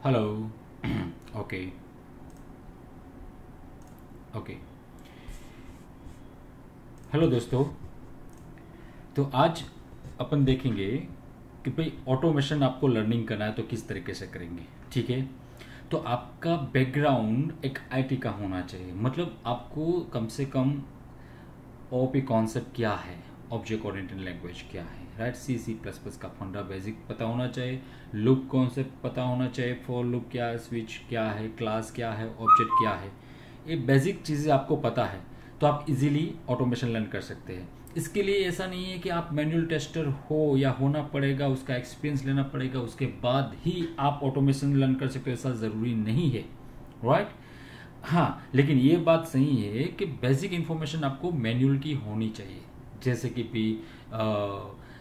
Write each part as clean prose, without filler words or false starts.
Hello. Okay. Okay. Hello दोस्तों। तो आज अपन देखेंगे कि भाई ऑटोमेशन आपको लर्निंग करना है तो किस तरीके से करेंगे। ठीक है। तो आपका बैकग्राउंड एक आईटी का होना चाहिए, मतलब आपको कम से कम ओपी कॉन्सेप्ट क्या है, ऑब्जेक्ट ओरिएंटेड लैंग्वेज क्या है, राइट, सी सी प्लस प्लस का फंडा बेसिक पता होना चाहिए, लूप कॉन्सेप्ट पता होना चाहिए, फॉर लूप क्या है, स्विच क्या है, क्लास क्या है, ऑब्जेक्ट क्या है। ये बेसिक चीज़ें आपको पता है तो आप इजीली ऑटोमेशन लर्न कर सकते हैं। इसके लिए ऐसा नहीं है कि आप मैनुअल टेस्टर हो या होना पड़ेगा, उसका एक्सपीरियंस लेना पड़ेगा, उसके बाद ही आप ऑटोमेशन लर्न कर सकते हो, ऐसा ज़रूरी नहीं है, राइट। हाँ, लेकिन ये बात सही है कि बेसिक इन्फॉर्मेशन आपको मैनुअल की होनी चाहिए, जैसे कि भी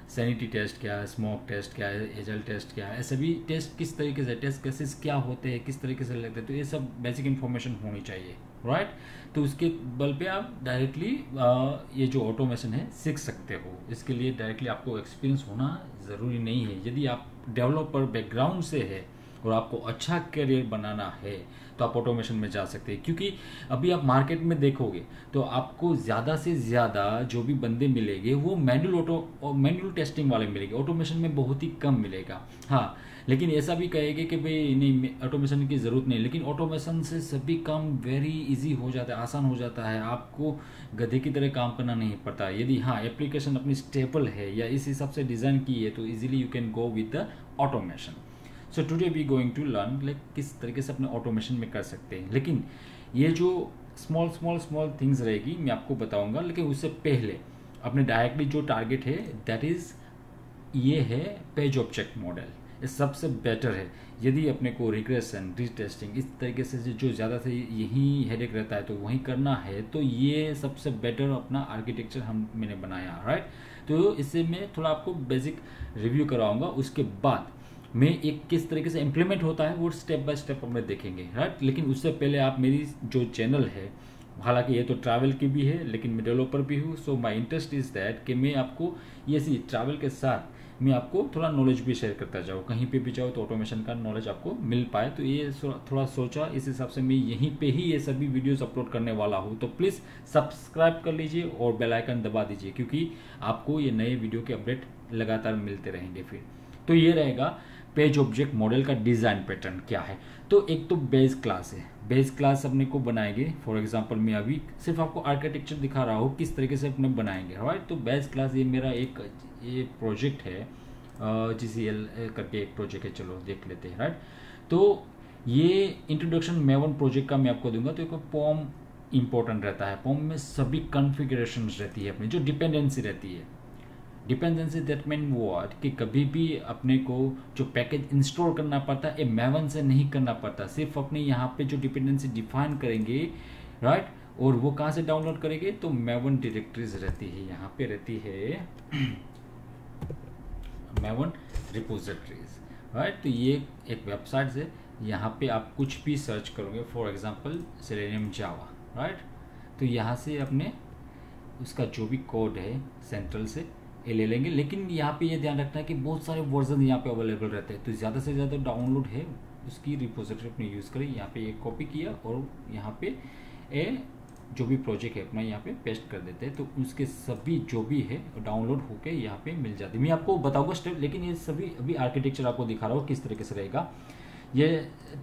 सैनिटी टेस्ट क्या है, स्मोक टेस्ट क्या है, एजल टेस्ट क्या है, सभी टेस्ट किस तरीके से, टेस्ट केसेस क्या होते हैं, किस तरीके से लगते हैं, तो ये सब बेसिक इन्फॉर्मेशन होनी चाहिए, राइट। तो उसके बल पे आप डायरेक्टली ये जो ऑटोमेशन है सीख सकते हो। इसके लिए डायरेक्टली आपको एक्सपीरियंस होना ज़रूरी नहीं है। यदि आप डेवलपर बैकग्राउंड से है और आपको अच्छा करियर बनाना है तो आप ऑटोमेशन में जा सकते हैं, क्योंकि अभी आप मार्केट में देखोगे तो आपको ज़्यादा से ज़्यादा जो भी बंदे मिलेंगे वो मैनुअल टेस्टिंग वाले मिलेंगे, ऑटोमेशन में बहुत ही कम मिलेगा। हाँ, लेकिन ऐसा भी कहेंगे कि भाई नहीं ऑटोमेशन की ज़रूरत नहीं, लेकिन ऑटोमेशन से सभी काम वेरी इजी हो जाता है, आसान हो जाता है, आपको गधे की तरह काम करना नहीं पड़ता। यदि हाँ एप्लीकेशन अपनी स्टेबल है या इस हिसाब से डिज़ाइन की है तो easily you can go with the automation. So today we going to learn like किस तरीके से अपने ऑटोमेशन में कर सकते हैं। लेकिन ये जो स्मॉल स्मॉल स्मॉल थिंग्स रहेगी मैं आपको बताऊंगा, लेकिन उससे पहले अपने डायरेक्टली जो टारगेट है दैट इज़ ये है पेज ऑब्जेक्ट मॉडल। ये सबसे बेटर है। यदि अपने को रिग्रेशन रीटेस्टिंग इस तरीके से जो ज़्यादा से यही हेडेक रहता है तो वहीं करना है, तो ये सबसे बेटर अपना आर्किटेक्चर मैंने बनाया, राइट। तो इससे मैं थोड़ा आपको बेसिक रिव्यू कराऊंगा, उसके बाद में एक किस तरीके से इम्प्लीमेंट होता है वो स्टेप बाय स्टेप हम देखेंगे, राइट। लेकिन उससे पहले आप मेरी जो चैनल है, हालांकि ये तो ट्रैवल की भी है लेकिन मैं डेवलपर भी हूँ, so my interest is that कि मैं आपको ये सी ट्रैवल के साथ मैं आपको थोड़ा नॉलेज भी शेयर करता जाऊँ, कहीं पे भी जाओ तो ऑटोमेशन का नॉलेज आपको मिल पाए। तो ये थोड़ा सोचा, इस हिसाब से मैं यहीं पे ही ये सभी वीडियोस अपलोड करने वाला हूँ। तो प्लीज़ सब्सक्राइब कर लीजिए और बेल आइकन दबा दीजिए, क्योंकि आपको ये नए वीडियो के अपडेट लगातार मिलते रहेंगे। फिर तो ये रहेगा पेज ऑब्जेक्ट मॉडल का डिज़ाइन पैटर्न क्या है। तो एक तो बेस क्लास है, बेस क्लास अपने को बनाएंगे। फॉर एग्जांपल मैं अभी सिर्फ आपको आर्किटेक्चर दिखा रहा हूँ किस तरीके से अपने बनाएंगे, राइट। तो बेस क्लास ये मेरा एक ये प्रोजेक्ट है, GCL करके एक प्रोजेक्ट है, चलो देख लेते हैं, राइट। तो ये इंट्रोडक्शन मेवन प्रोजेक्ट का मैं आपको दूंगा। तो एक पॉम इंपॉर्टेंट रहता है, पॉम में सभी कॉन्फ़िगरेशन रहती है, अपनी जो डिपेंडेंसी रहती है। डिपेंडेंसी दैट मीन व्हाट कि कभी भी अपने को जो पैकेज इंस्टॉल करना पड़ता है ये मैवन से नहीं करना पड़ता, सिर्फ अपने यहाँ पे जो डिपेंडेंसी डिफाइन करेंगे, राइट। और वो कहाँ से डाउनलोड करेंगे तो मैवन डायरेक्टरीज रहती है, यहाँ पे रहती है मैवन रिपोजिटरीज, राइट। तो ये एक वेबसाइट है, यहाँ पे आप कुछ भी सर्च करोगे, for example selenium Java, right. तो यहाँ से अपने उसका जो भी कोड है सेंट्रल से ये ले लेंगे। लेकिन यहाँ पे ये ध्यान रखना है कि बहुत सारे वर्जन यहाँ पे अवेलेबल रहते हैं, तो ज़्यादा से ज़्यादा डाउनलोड है उसकी रिपोजिटरी अपने यूज़ करें। यहाँ पे एक कॉपी किया और यहाँ पे ए जो भी प्रोजेक्ट है अपना यहाँ पे पेस्ट कर देते हैं, तो उसके सभी जो भी है डाउनलोड होके यहाँ पे मिल जाती है। मैं आपको बताऊँगा स्टेप, लेकिन ये सभी अभी आर्किटेक्चर आपको दिखा रहा हूँ किस तरीके से रहेगा। ये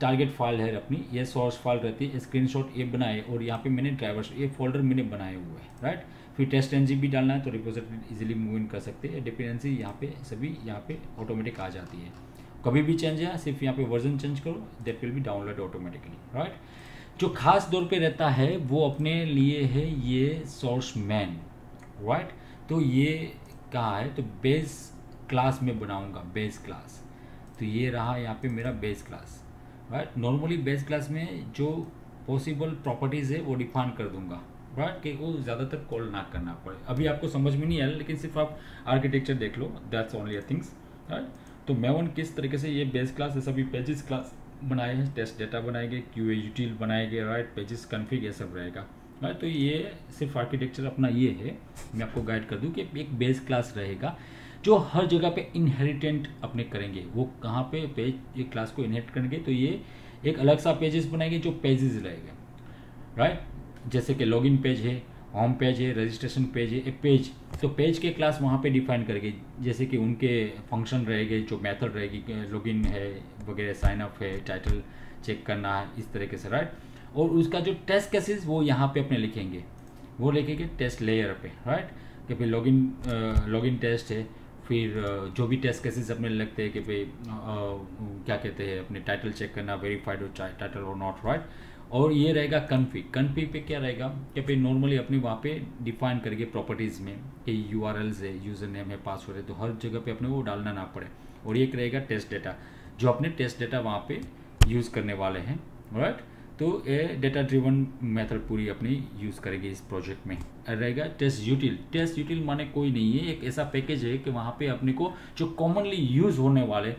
टारगेट फाइल है अपनी, ये सोर्स फाइल रहती है, स्क्रीनशॉट ये बनाए और यहाँ पे मैंने ड्राइवर्स ये फोल्डर मैंने बनाए हुए हैं, राइट। फिर टेस्ट एनजी भी डालना है तो रिपोजिटरी इजीली मूव इन कर सकते हैं। डिपेंडेंसी यहाँ पे सभी यहाँ पे ऑटोमेटिक आ जाती है, कभी भी चेंज है सिर्फ यहाँ पे वर्जन चेंज करो that will be download automatically, right. जो खास तौर पे रहता है वो अपने लिए है ये सोर्स मैन, राइट। तो ये कहाँ है तो बेस क्लास में बनाऊंगा, बेस क्लास। तो ये रहा यहाँ पे मेरा base class, right. Normally base class में जो पॉसिबल प्रॉपर्टीज़ है वो डिफाइन कर दूंगा, राइट, कि वो ज़्यादातर कॉल ना करना पड़े। अभी आपको समझ में नहीं आया, लेकिन सिर्फ आप आर्किटेक्चर देख लो, that's only a things, right. तो मैवन किस तरीके से ये बेस क्लास है, सभी पेजेस क्लास बनाए हैं, टेस्ट डेटा बनाएंगे, क्यूए यूटिल बनाएंगे, राइट, पेजेस कन्फिग ये सब रहेगा, राइट। तो ये सिर्फ आर्किटेक्चर अपना ये है, मैं आपको गाइड कर दूं कि एक बेस क्लास रहेगा जो हर जगह पे इनहेरिटेंट अपने करेंगे। वो कहाँ पे पेज एक क्लास को इनहेरिट करेंगे, तो ये एक अलग सा पेजेस बनाएंगे जो पेजेस रहेगा, राइट। जैसे कि लॉगिन पेज है, होम पेज है, रजिस्ट्रेशन पेज है, एक पेज, तो पेज के क्लास वहाँ पे डिफाइन करेंगे, जैसे कि उनके फंक्शन रहेंगे, जो मेथड रहेगी, लॉगिन है वगैरह, साइन अप है, टाइटल चेक करना है, इस तरीके से, राइट। और उसका जो टेस्ट केसेस वो यहाँ पे अपने लिखेंगे, वो लिखेंगे टेस्ट लेयर पे, राइट, कि भाई लॉगिन टेस्ट है, फिर जो भी टेस्ट केसेस अपने लगते हैं कि भाई क्या कहते हैं अपने टाइटल चेक करना, वेरीफाइड हो टाइटल और नॉट, राइट। और ये रहेगा कन्फिग पे क्या रहेगा कि भाई नॉर्मली अपने वहाँ पे डिफाइन करेंगे प्रॉपर्टीज़ में कि URLs है, यूज़र नेम है, पासवर्ड है, तो हर जगह पे अपने वो डालना ना पड़े। और एक रहेगा टेस्ट डेटा, जो अपने टेस्ट डेटा वहाँ पे यूज़ करने वाले हैं, राइट। तो ये डेटा ड्रिवन मेथड पूरी अपनी यूज़ करेंगे इस प्रोजेक्ट में। रहेगा टेस्ट यूटिल माने कोई नहीं है, एक ऐसा पैकेज है कि वहाँ पे अपने को जो कॉमनली यूज़ होने वाले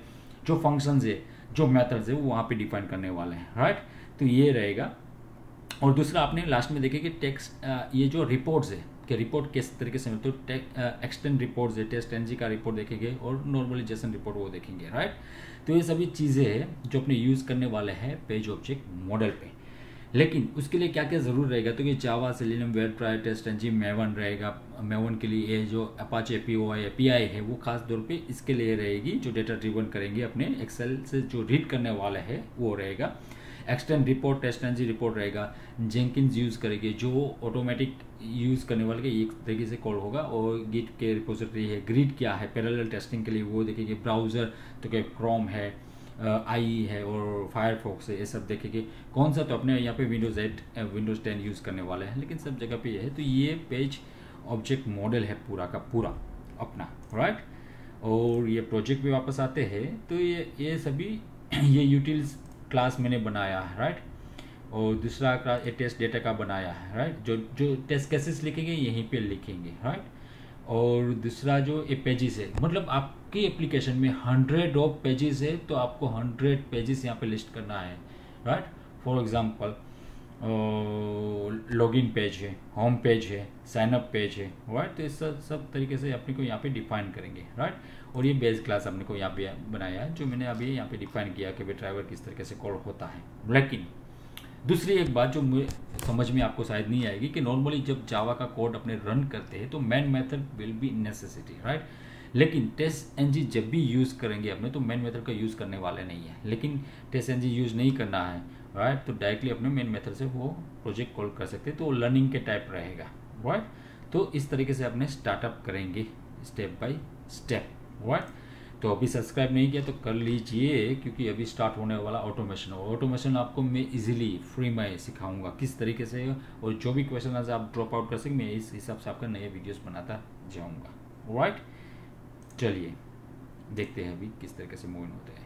जो फंक्शंस है, जो मेथड्स है, वो वहाँ पे डिफाइन करने वाले हैं, राइट। तो ये रहेगा। और दूसरा आपने लास्ट में देखे कि टेक्स्ट ये जो रिपोर्ट्स है कि रिपोर्ट किस तरीके से, तो एक्सटेंड रिपोर्ट्स है, टेस्ट एनजी का रिपोर्ट देखेंगे और नॉर्मली जेसन रिपोर्ट वो देखेंगे, राइट। तो ये सभी चीज़ें हैं जो अपने यूज़ करने वाले हैं पेज ऑब्जेक्ट मॉडल पे। लेकिन उसके लिए क्या क्या ज़रूर रहेगा, तो ये Java, Selenium, WebDriver, TestNG, Maven रहेगा। मेवन के लिए ये जो अपाचे एपीआई है वो खास तौर पे इसके लिए रहेगी, जो डेटा ड्रिवन करेंगे अपने एक्सेल से जो रीड करने वाला है वो रहेगा। Extent report, test NG report रहेगा। जेंकिन्स यूज़ करेंगे, जो ऑटोमेटिक यूज़ करने वाले के एक तरीके से कॉल होगा। और गिट के रिपोजिटरी है, ग्रिड क्या है पैरेलल टेस्टिंग के लिए वो देखेंगे। ब्राउज़र तो क्या क्रोम है, आई है और फायरफॉक्स है, ये सब देखेंगे। कौन सा, तो अपने यहाँ पे विंडोज़ 8 विंडोज़ 10 यूज़ करने वाले हैं, लेकिन सब जगह पे ये है। तो ये पेज ऑब्जेक्ट मॉडल है पूरा का पूरा अपना, राइट। और ये प्रोजेक्ट भी वापस आते हैं, तो ये सभी ये यूटिल्स क्लास मैंने बनाया है, राइट। और दूसरा क्लास ये टेस्ट डेटा का बनाया है, राइट। जो टेस्ट केसेस लिखेंगे यहीं पे लिखेंगे, राइट। और दूसरा जो ये पेजेस है, मतलब आपकी एप्लीकेशन में 100 ऑफ पेजेस है, तो आपको 100 पेजेस यहाँ पे लिस्ट करना है, right. For example login page है, होम पेज है, साइन अप पेज है, राइट। तो इस सब तरीके से अपने को यहाँ पे डिफाइन करेंगे, राइट। और ये बेस क्लास अपने को यहाँ पे बनाया है, जो मैंने अभी यहाँ पे डिफाइन किया कि ड्राइवर किस तरीके से कॉल होता है। लेकिन दूसरी एक बात जो मुझे समझ में आपको शायद नहीं आएगी कि नॉर्मली जब जावा का कोड अपने रन करते हैं तो main method will be necessity, right. लेकिन टेस्ट एनजी जब भी यूज़ करेंगे अपने, तो मेन मेथड का यूज़ करने वाले नहीं है। लेकिन टेस्ट एनजी यूज़ नहीं करना है, राइट, तो डायरेक्टली अपने मेन मेथड से वो प्रोजेक्ट कॉल कर सकते हैं, तो लर्निंग के टाइप रहेगा, राइट। तो इस तरीके से अपने स्टार्टअप करेंगे स्टेप बाय स्टेप, राइट। तो अभी सब्सक्राइब नहीं किया तो कर लीजिए, क्योंकि अभी स्टार्ट होने वाला ऑटोमेशन आपको मैं इजीली फ्री में सिखाऊंगा किस तरीके से। और जो भी क्वेश्चन आज आप ड्रॉप आउट कर सकें, मैं इस हिसाब से आपका नए वीडियोस बनाता जाऊंगा, राइट। चलिए देखते हैं अभी किस तरीके से मूव होते हैं।